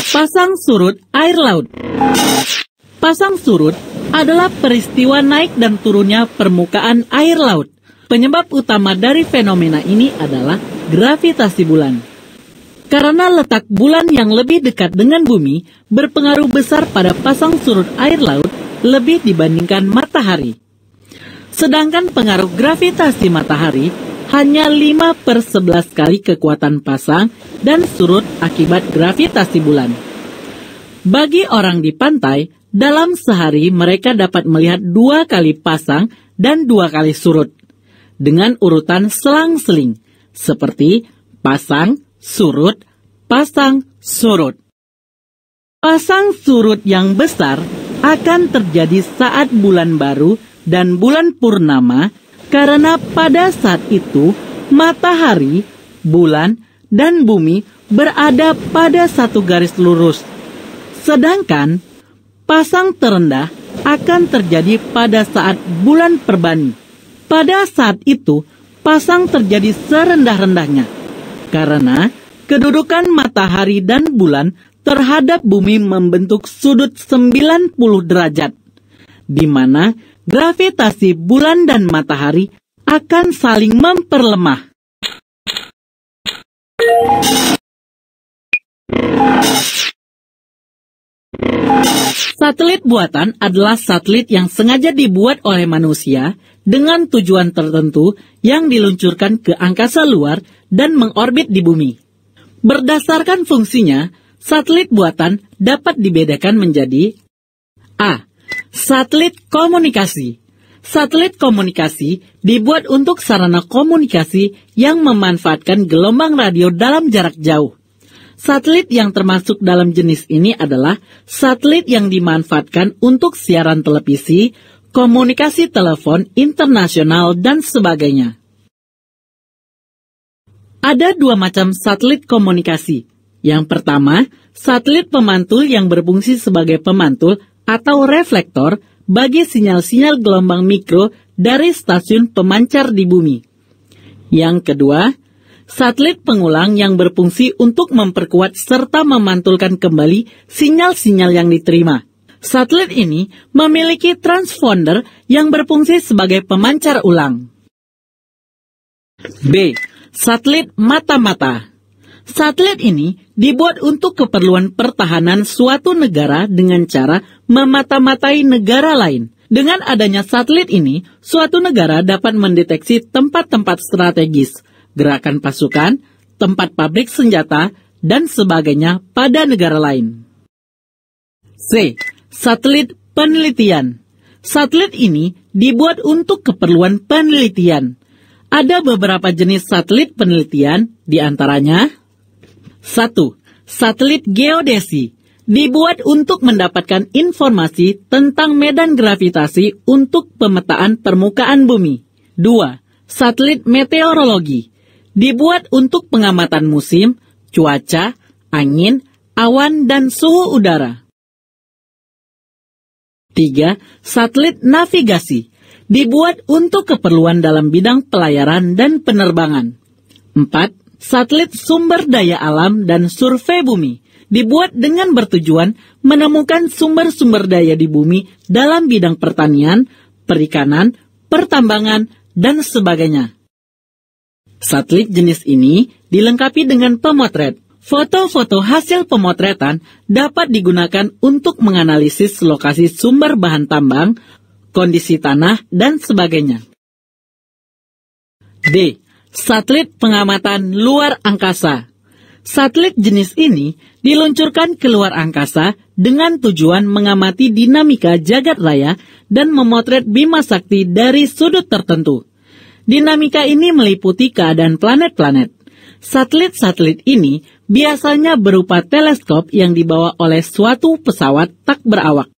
Pasang surut air laut. Pasang surut adalah peristiwa naik dan turunnya permukaan air laut. Penyebab utama dari fenomena ini adalah gravitasi bulan. Karena letak bulan yang lebih dekat dengan bumi berpengaruh besar pada pasang surut air laut lebih dibandingkan matahari. Sedangkan pengaruh gravitasi matahari hanya 5/11 kali kekuatan pasang dan surut akibat gravitasi bulan. Bagi orang di pantai, dalam sehari mereka dapat melihat 2 kali pasang dan 2 kali surut, dengan urutan selang-seling, seperti pasang, surut, pasang, surut. Pasang surut yang besar akan terjadi saat bulan baru dan bulan purnama, karena pada saat itu matahari, bulan, dan bumi berada pada satu garis lurus. Sedangkan pasang terendah akan terjadi pada saat bulan perbani. Pada saat itu pasang terjadi serendah-rendahnya, karena kedudukan matahari dan bulan terhadap bumi membentuk sudut 90 derajat, di mana gravitasi bulan dan matahari akan saling memperlemah. Satelit buatan adalah satelit yang sengaja dibuat oleh manusia dengan tujuan tertentu yang diluncurkan ke angkasa luar dan mengorbit di bumi. Berdasarkan fungsinya, satelit buatan dapat dibedakan menjadi A. Satelit komunikasi. Satelit komunikasi dibuat untuk sarana komunikasi yang memanfaatkan gelombang radio dalam jarak jauh. Satelit yang termasuk dalam jenis ini adalah satelit yang dimanfaatkan untuk siaran televisi, komunikasi telepon internasional, dan sebagainya. Ada 2 macam satelit komunikasi. Yang pertama, satelit pemantul yang berfungsi sebagai pemantul atau reflektor bagi sinyal-sinyal gelombang mikro dari stasiun pemancar di bumi. Yang kedua, satelit pengulang yang berfungsi untuk memperkuat serta memantulkan kembali sinyal-sinyal yang diterima. Satelit ini memiliki transponder yang berfungsi sebagai pemancar ulang. B. Satelit mata-mata. Satelit ini dibuat untuk keperluan pertahanan suatu negara dengan cara memata-matai negara lain. Dengan adanya satelit ini, suatu negara dapat mendeteksi tempat-tempat strategis, gerakan pasukan, tempat pabrik senjata, dan sebagainya pada negara lain. C. Satelit penelitian. Satelit ini dibuat untuk keperluan penelitian. Ada beberapa jenis satelit penelitian, di antaranya 1. Satelit geodesi. Dibuat untuk mendapatkan informasi tentang medan gravitasi untuk pemetaan permukaan bumi. 2. Satelit meteorologi. Dibuat untuk pengamatan musim, cuaca, angin, awan, dan suhu udara. 3. Satelit navigasi. Dibuat untuk keperluan dalam bidang pelayaran dan penerbangan. 4. Satelit sumber daya alam dan survei bumi. Dibuat dengan bertujuan menemukan sumber-sumber daya di bumi dalam bidang pertanian, perikanan, pertambangan, dan sebagainya. Satelit jenis ini dilengkapi dengan pemotret. Foto-foto hasil pemotretan dapat digunakan untuk menganalisis lokasi sumber bahan tambang, kondisi tanah, dan sebagainya. D. Satelit pengamatan luar angkasa. Satelit jenis ini diluncurkan ke luar angkasa dengan tujuan mengamati dinamika jagat raya dan memotret Bima Sakti dari sudut tertentu. Dinamika ini meliputi keadaan planet-planet. Satelit-satelit ini biasanya berupa teleskop yang dibawa oleh suatu pesawat tak berawak.